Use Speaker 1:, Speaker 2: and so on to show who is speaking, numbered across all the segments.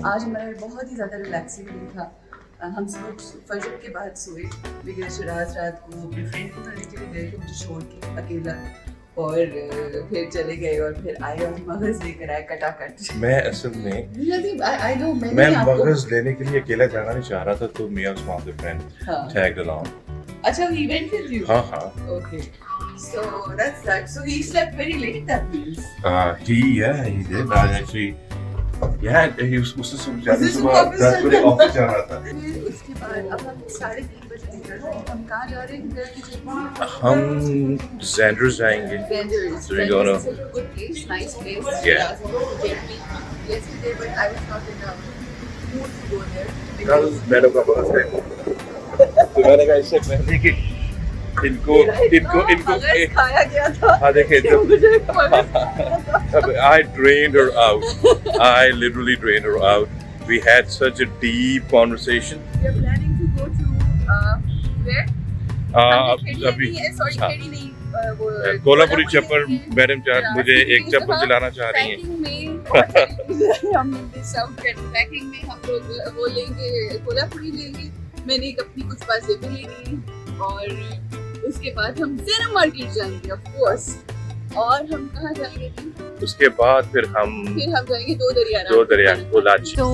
Speaker 1: आज हमारा बहुत ही ज़्यादा रिलैक्सिंग डे था। हम सब फजर के बाद सोए लेकिन शिराज रात को अपने फ्रेंड को मिलने के लिए गए थे, मुझे छोड़ के अकेला, और फिर चले गए और फिर आए और मगज़ लेकर आए कटाकट।
Speaker 2: मैं असल में
Speaker 1: आई नो
Speaker 2: मैं मगज़ लेने के लिए अकेला जाना नहीं चाह रहा था, तो me and some other friend tagged along.
Speaker 1: अच्छा, he went with you?
Speaker 2: हाँ.
Speaker 1: Okay. So that's that. So he slept very late, that means.
Speaker 2: He did. I actually, he was supposed to सुबह 10 बजे ऑफिस जाना था.
Speaker 1: फिर उसके बाद अब हम 3:30 बजे निकल रहे हैं। हम कहाँ जा रहे हैं? घर की जगह
Speaker 2: हम Xander's जाएंगे.
Speaker 1: Xander's.
Speaker 2: So we're gonna.
Speaker 1: It's a good place, nice place.
Speaker 2: Yeah.
Speaker 1: Get me yesterday, but I was not in a mood to go there.
Speaker 2: कल मैडम का बर्थडे तो मैंने कहा इससे पहले कि इनको
Speaker 1: खाया गया था।
Speaker 2: हाँ देखिए
Speaker 1: कि मुझे मगज़
Speaker 2: I drained her out. I literally drained her out. We had such a deep conversation.
Speaker 1: We are planning to go to where?
Speaker 2: अभी
Speaker 1: खेड़ी नहीं, वो
Speaker 2: कोल्हापुरी चप्पल मैडम मुझे एक चप्पल दिलाना चाह रही हैं.
Speaker 1: हम पैकिंग में हम लोग वो लेंगे, कोल्हापुरी लेंगे। मैंने एक अपनी कुछ बातें भी लेनी है और उसके बाद हम ज़ेना मार्केट जाएंगे ऑफ कोर्स। और हम कहाँ जाएंगे?
Speaker 2: उसके बाद फिर हम
Speaker 1: जाएंगे दो दरिया
Speaker 2: पोलाची.
Speaker 1: तो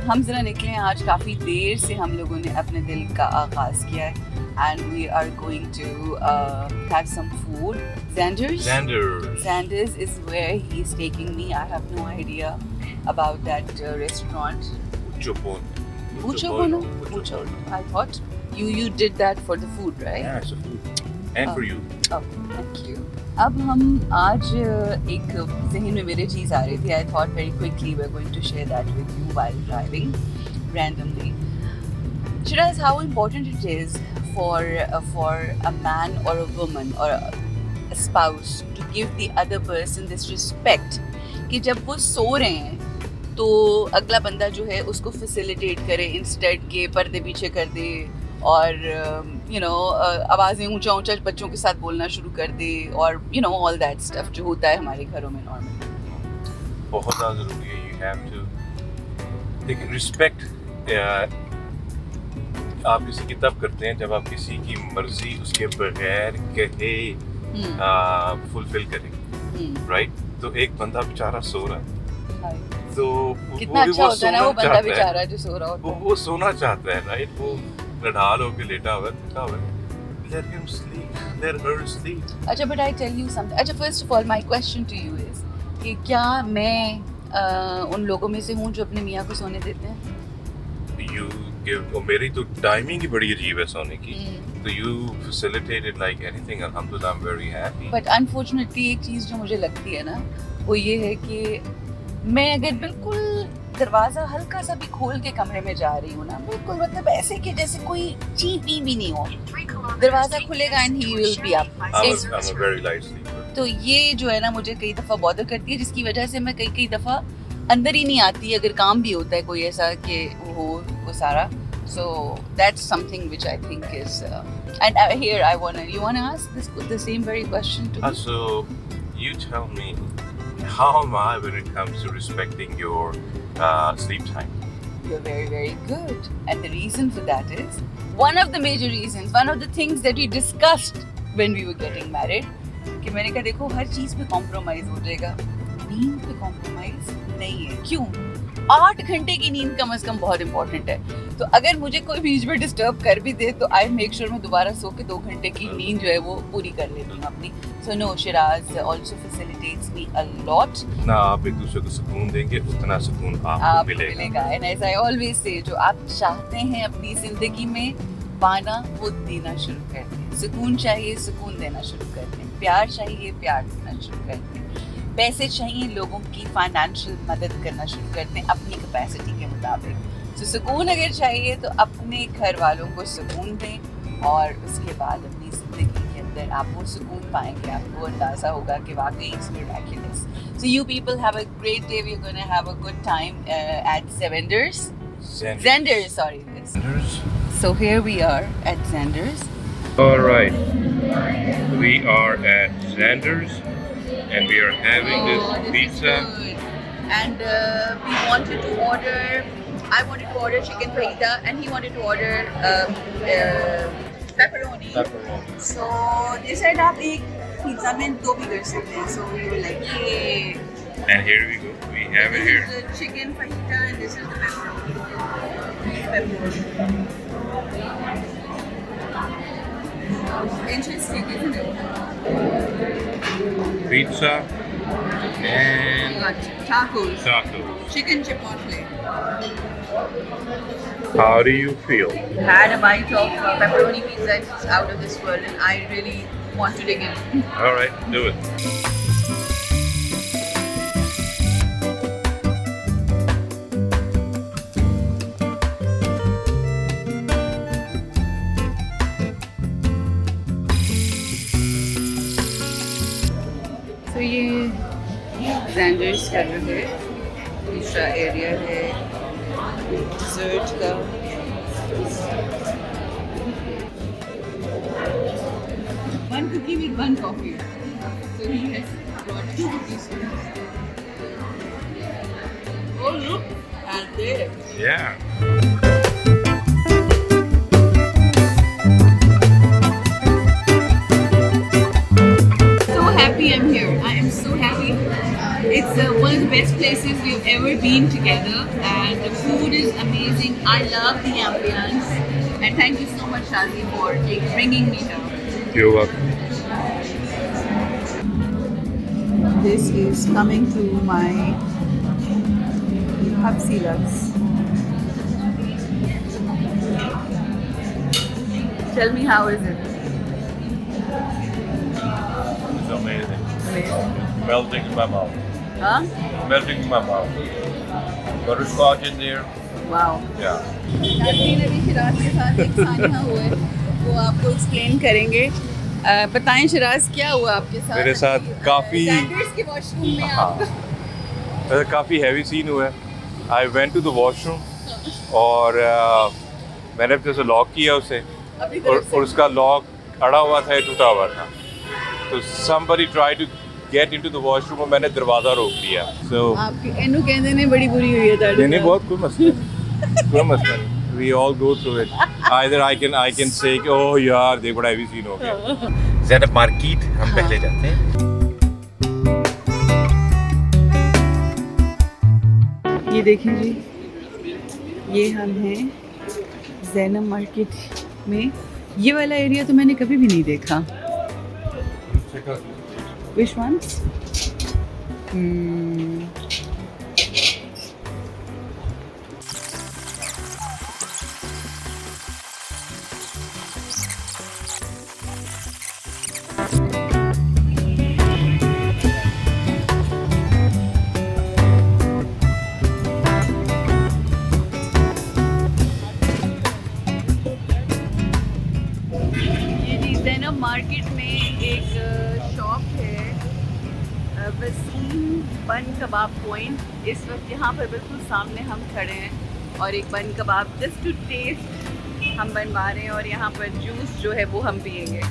Speaker 1: हम ज़रा निकले हैं। आज काफ़ी देर से हम लोगों ने अपने दिन का आगाज़ किया है and we are going to have some food. Xander's is where he's taking me. I have no idea about that restaurant. Bucho. I thought you did that for the food, right?
Speaker 2: Yeah, it's a food. And for you.
Speaker 1: Oh, thank you. अब हम आज एक ज़हन में मेरे चीज़ आ रही थी. I thought very quickly we're going to share that with you while driving randomly. Shiraz, how important it is for a man or a woman or a spouse to give the other person this respect कि जब वो सो रहे हैं तो अगला बंदा जो है उसको फैसिलिटेट करे, इंस्टेड के पर्दे पीछे कर दे और आवाज़ें ऊंचा बच्चों के साथ बोलना शुरू कर दे और ऑल दैट स्टफ जो होता है हमारे घरों में नॉर्मली.
Speaker 2: बहुत ज़्यादा ज़रूरी है. यू हैव टू देखिए रिस्पेक्ट आप किसी की तब करते हैं जब आप किसी की मर्जी उसके बगैर कहे फुलफिल करें, राइट? तो एक बंदा बेचारा सो रहा है तो
Speaker 1: कितना अच्छा होता है ना वो बंदा बेचारा जो सो रहा होता है.
Speaker 2: वो सोना चाहता है, राइट? वो नढाल होके लेटा हुआ है, थका हुआ है. Let him sleep, let her sleep.
Speaker 1: अच्छा, but I tell you something. अच्छा, first of all my question to you is कि क्या मैं उन लोगों में से हूँ जो अपने मियाँ को सोने देते हैं?
Speaker 2: मेरी तो टाइमिंग ही बड़ी अजीब है सोने की. तो you facilitated like anything. Alhamdulillah, I'm very happy.
Speaker 1: But unfortunately एक चीज़ जो मुझे लगती है ना वो ये है कि मैं अगर बिल्कुल दरवाज़ा हल्का सा भी खोल के कमरे में जा रही हूँ ना, बिल्कुल मतलब ऐसे कि जैसे कोई चींटी भी नहीं हो, दरवाज़ा खुलेगा and he will be up.
Speaker 2: I'm a very light sleeper.
Speaker 1: तो ये जो है ना मुझे कई दफ़ा बॉदर करती है, जिसकी वजह से मैं कई दफ़ा अंदर ही नहीं आती अगर काम भी होता है कोई ऐसा कि वो सारा. So that's something which I think is and here you wanna ask the same very question to me.
Speaker 2: So you tell me, how am I when it comes to respecting your sleep time?
Speaker 1: You're very, very good. And the reason for that is, one of the major reasons, one of the things that we discussed when we were getting married, कि मैंने कहा देखो हर चीज़ पे compromise हो जाएगा, नींद पे compromise नहीं है. क्यों? 8 घंटे की नींद कम से कम बहुत इंपॉर्टेंट है. तो अगर मुझे कोई बीच में डिस्टर्ब कर भी दे तो आई मेक श्योर मैं दोबारा सो के 2 घंटे की नींद जो है वो पूरी कर लेती हूँ अपनी. So no, Shiraz also facilitates me a lot.
Speaker 2: ना आप एक दूसरे को सुकून देंगे उतना सुकून आपको मिलेगा.
Speaker 1: And as I always say जो आप चाहते हैं अपनी जिंदगी में पाना वो देना शुरू कर दें. सुकून चाहिए, सुकून देना शुरू कर दें. प्यार चाहिए, प्यार देना शुरू कर दें. पैसे चाहिए, लोगों की फाइनेंशियल मदद करना शुरू करते हैं अपनी कैपेसिटी के मुताबिक. तो सुकून अगर चाहिए तो अपने घर वालों को सुकून दें और उसके बाद अपनी ज़िंदगी के अंदर आप वो सुकून पाएंगे. आपको अंदाज़ा होगा कि वाकई it's miraculous. So you people have a great day. We're going to have a good time at Xander's. So here we are at Xander's.
Speaker 2: All right. We are at Xander's. And we are having this pizza.
Speaker 1: and we wanted to order. I wanted to order chicken fajita, and he wanted to order pepperoni.
Speaker 2: Pepperoni.
Speaker 1: So they said आप एक pizza में दो भी कर सकते हैं. So we were like, yay!
Speaker 2: And here we go. We have it
Speaker 1: This
Speaker 2: here.
Speaker 1: is the chicken fajita, and this is the pepperoni. Interesting, isn't it?
Speaker 2: Pizza
Speaker 1: We
Speaker 2: and
Speaker 1: got tacos,
Speaker 2: tacos.
Speaker 1: chicken chipotle.
Speaker 2: How do you feel?
Speaker 1: Had a bite of pepperoni pizza. It's out of this world, and I really want to dig in.
Speaker 2: All right, do it.
Speaker 1: तो ये Xander's कर रहे हैं. दूसरा area है dessert का. One cookie with one coffee. So he has brought 2 cookies. Oh look, and there.
Speaker 2: Yeah.
Speaker 1: So happy I'm here. I am so happy. It's one of the best places we've ever been together, and the food is amazing. I love the ambience, and thank you so much, Shazi, for bringing me here.
Speaker 2: You're welcome.
Speaker 1: This is coming to my Hapsi Lux. Tell me, how is it?
Speaker 2: It's amazing. Melting in my mouth.
Speaker 1: Huh?
Speaker 2: Melting in my mouth. Butterscotch in there.
Speaker 1: Wow.
Speaker 2: Yeah.
Speaker 1: नवीन अभी शिराज के साथ एक सानिया हुआ है, वो आपको explain करेंगे. बताएं शिराज, क्या हुआ आपके साथ?
Speaker 2: मेरे साथ काफ़ी-
Speaker 1: Xander's के वॉशरूम में आप
Speaker 2: काफ़ी हैवी सीन हुआ है. I went to the washroom और मैंने जैसे लॉक किया उसे
Speaker 1: अपनी
Speaker 2: और
Speaker 1: तरफ से
Speaker 2: उसका लॉक अड़ा हुआ था या टूटा हुआ था. तो somebody tried to get into the washroom और मैंने दरवाज़ा रोक दिया. So
Speaker 1: आपके एनु कहने ने बड़ी बुरी हुई है ताड़ी.
Speaker 2: नहीं बहुत कोई मसला नहीं. कोई मसला नहीं. We all go through it. Either I can say कि oh यार देख बड़ा हैवी सीन हो गया. ज़ेनब मार्केट हम पहले जाते हैं.
Speaker 1: ये देखें जी, ये हम हैं ज़ैनब मार्केट में. ये वाला एरिया तो मैंने कभी भी नहीं देखा. Which ones? ये जी ज़ैनब मार्केट में एक शॉप है, वसीम बन कबाब पॉइंट. इस वक्त यहाँ पर बिल्कुल सामने हम खड़े हैं और एक बन कबाब जस्ट टू टेस्ट हम बनवा रहे हैं, और यहाँ पर जूस जो है वो हम पियेंगे.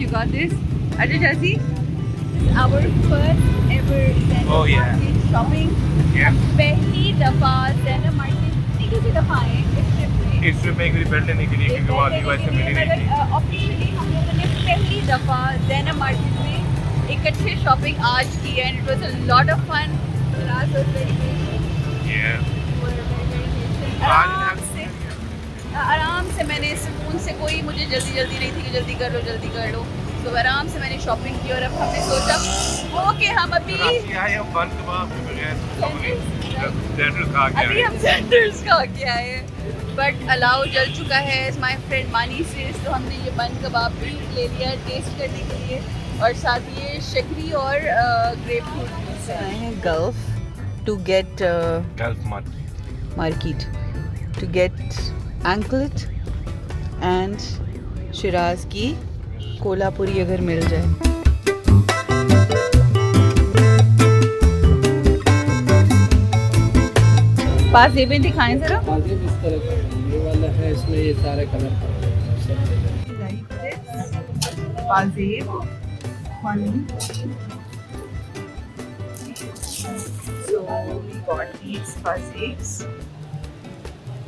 Speaker 1: You got this? Ajay Jazzy, this is our first ever Zenna
Speaker 2: Oh, yeah.
Speaker 1: Market shopping.
Speaker 2: Yeah.
Speaker 1: पहली दफा Zenna Market दूसरी दफा आए इस ट्रिप में.
Speaker 2: इस ट्रिप में एक रिपेयर लेने के लिए क्योंकि वहाँ की वैसे मिली नहीं थी.
Speaker 1: ऑफिशियली हम लोगों ने पहली दफा Zenna Market में इकट्ठे शॉपिंग आज की है, and it was a lot of fun. Shiraz was very patient.
Speaker 2: Yeah.
Speaker 1: We were very patient. आराम से मैंने सुकून से, कोई मुझे जल्दी नहीं थी कि जल्दी कर लो. तो आराम से मैंने शॉपिंग की, और अब हमने सोचा वो कि हम अभी
Speaker 2: हम बन कबाब के बगैर Xander's खा के
Speaker 1: अभी
Speaker 2: आए.
Speaker 1: हम Xander's खा के आए, बट अलाउ जल चुका है माय फ्रेंड मानी से. तो हमने ये बन कबाब भी ले लिया टेस्ट करने के लिए, और साथ ये शक्री और ग्रेप फ्रूट से आए हैं Gulf to get
Speaker 2: Gulf Market.
Speaker 1: market to get anklet and Shiraz की कोल्हापुरी अगर मिल जाए। पास ये भी दिखाएं जरा।
Speaker 3: पाजेब इस तरह का है, ये वाला है, इसमें ये सारे कलर
Speaker 1: पाजेब funny. So we got these fuzzies.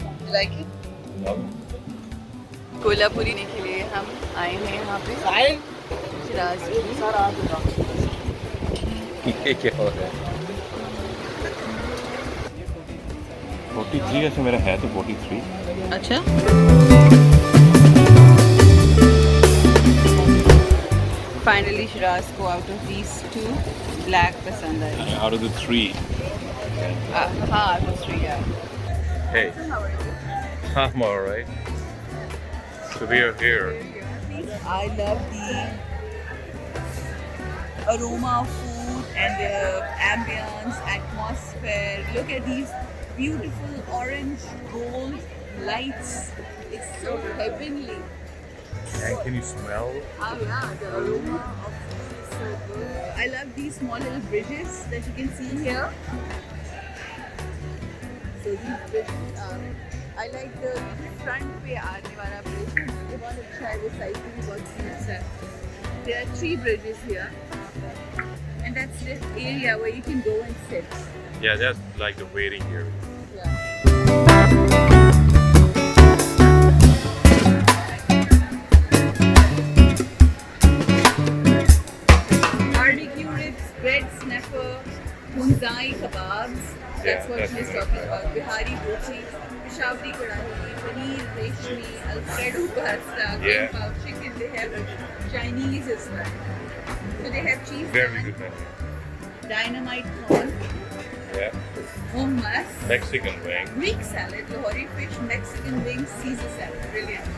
Speaker 1: You like it? Kolhapuri के लिए हम आए हैं यहाँ पे शिराज की।
Speaker 2: ये क्या हो रहा है? 43 ऐसे मेरा है तो 43।
Speaker 1: अच्छा। Finally Shiraz को out of these two black पसंद आए।
Speaker 2: Out of the 3.
Speaker 1: हाँ out of 3 yeah.
Speaker 2: Hey, I'm alright. So we are here.
Speaker 1: I love the aroma of food and the ambience, atmosphere. Look at these beautiful orange gold lights. It's so heavenly.
Speaker 2: And can you smell?
Speaker 1: Oh yeah, the aroma of food is so good. I love these small little bridges that you can see here. So these bridges are, I like the front पे आने वाला bridge. ये बहुत अच्छा है, वो side पे भी बहुत cute है. There are 3 bridges here, and that's the area where you can go and sit.
Speaker 2: Yeah, that's like the waiting area.
Speaker 1: Yeah. Barbecue ribs, bread snapper, hunzai kebabs. That's what she's talking about. Bihari roti, Peshawari kadai, paneer, reshmi, Alfredo pasta,
Speaker 2: Yeah.
Speaker 1: kebab, chicken. They have Chinese as well. So they have cheese
Speaker 2: Very
Speaker 1: naan,
Speaker 2: good menu.
Speaker 1: dynamite corn,
Speaker 2: Yeah.
Speaker 1: hummus,
Speaker 2: Mexican wing.
Speaker 1: Greek salad, Lahori fish, Mexican wings, Caesar salad. Brilliant.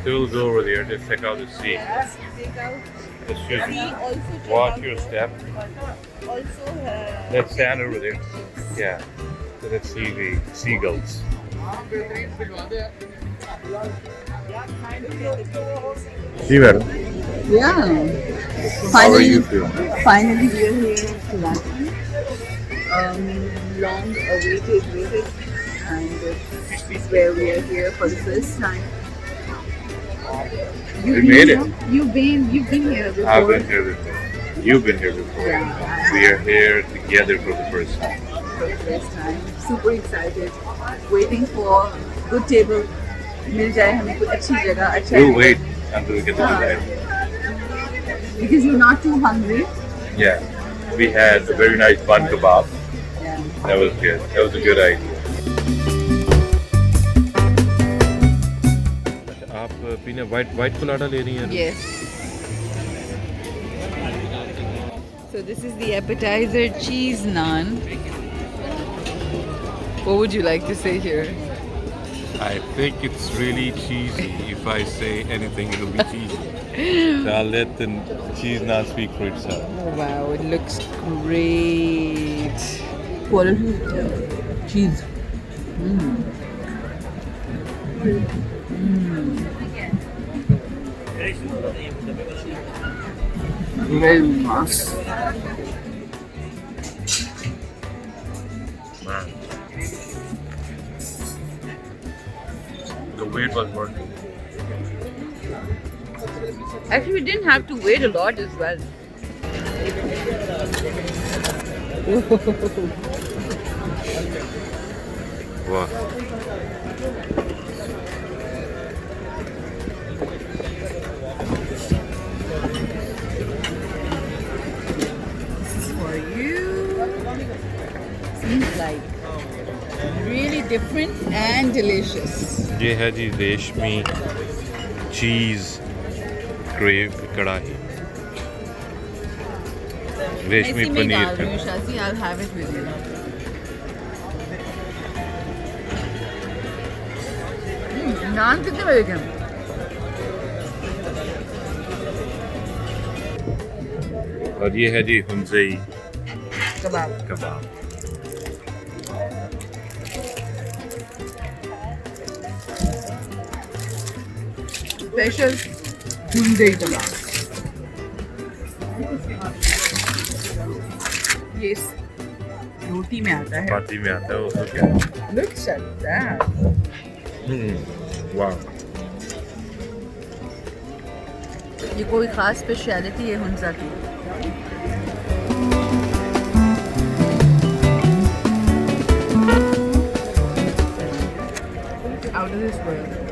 Speaker 2: So we'll go over there, just check out the sea.
Speaker 1: Yeah, let's take out.
Speaker 2: Let's
Speaker 1: We
Speaker 2: just
Speaker 1: also check
Speaker 2: watch
Speaker 1: out
Speaker 2: your
Speaker 1: the-
Speaker 2: step.
Speaker 1: Also,
Speaker 2: Let's stand over there. Yeah. So let's see the seagulls. See, madam.
Speaker 1: Yeah.
Speaker 2: How are you feeling?
Speaker 1: Finally, we are here in Kelantan. Long awaited visit, and this is where we are here for the first time.
Speaker 2: We made it.
Speaker 1: You've been here before.
Speaker 2: I've been here before. You've been here before.
Speaker 1: Yeah.
Speaker 2: We are here together for the first time.
Speaker 1: For the first time. Super excited. Waiting for good table. मिल जाए हमें कोई अच्छी जगह अच्छा
Speaker 2: We'll wait until we get to the bed.
Speaker 1: Because you're not too hungry.
Speaker 2: Yeah. We had a very nice bun kebab.
Speaker 1: Yeah.
Speaker 2: That was good. That was a good idea. आप पीने white colada ले रही हैं?
Speaker 1: Yes. So this is the appetizer cheese naan. What would you like to say here?
Speaker 2: I think it's really cheesy. If I say anything, it'll be cheesy. So I'll let the cheese naan speak for itself.
Speaker 1: Oh, wow, it looks great. Quality cheese. Very nice.
Speaker 2: Man. The wait was worth it.
Speaker 1: Actually, we didn't have to wait a lot as well.
Speaker 2: Wow.
Speaker 1: This is for you. Seems like really different and delicious.
Speaker 2: ये है जी रेशमी चीज grave कढ़ाई रेशमी पनीर कढ़ाई
Speaker 1: Shazi, I'll have it with you. नान कितने बजे के?
Speaker 2: और ये है जी हुमजई
Speaker 1: कबाब.
Speaker 2: कबाब
Speaker 1: स्पेशल हुंडे कबाब। ये रोटी में आता है।
Speaker 2: चपाती में आता है वो तो क्या?
Speaker 1: Looks at that.
Speaker 2: वाह।
Speaker 1: ये कोई खास स्पेशलिटी है हुंजा की। Out of this world.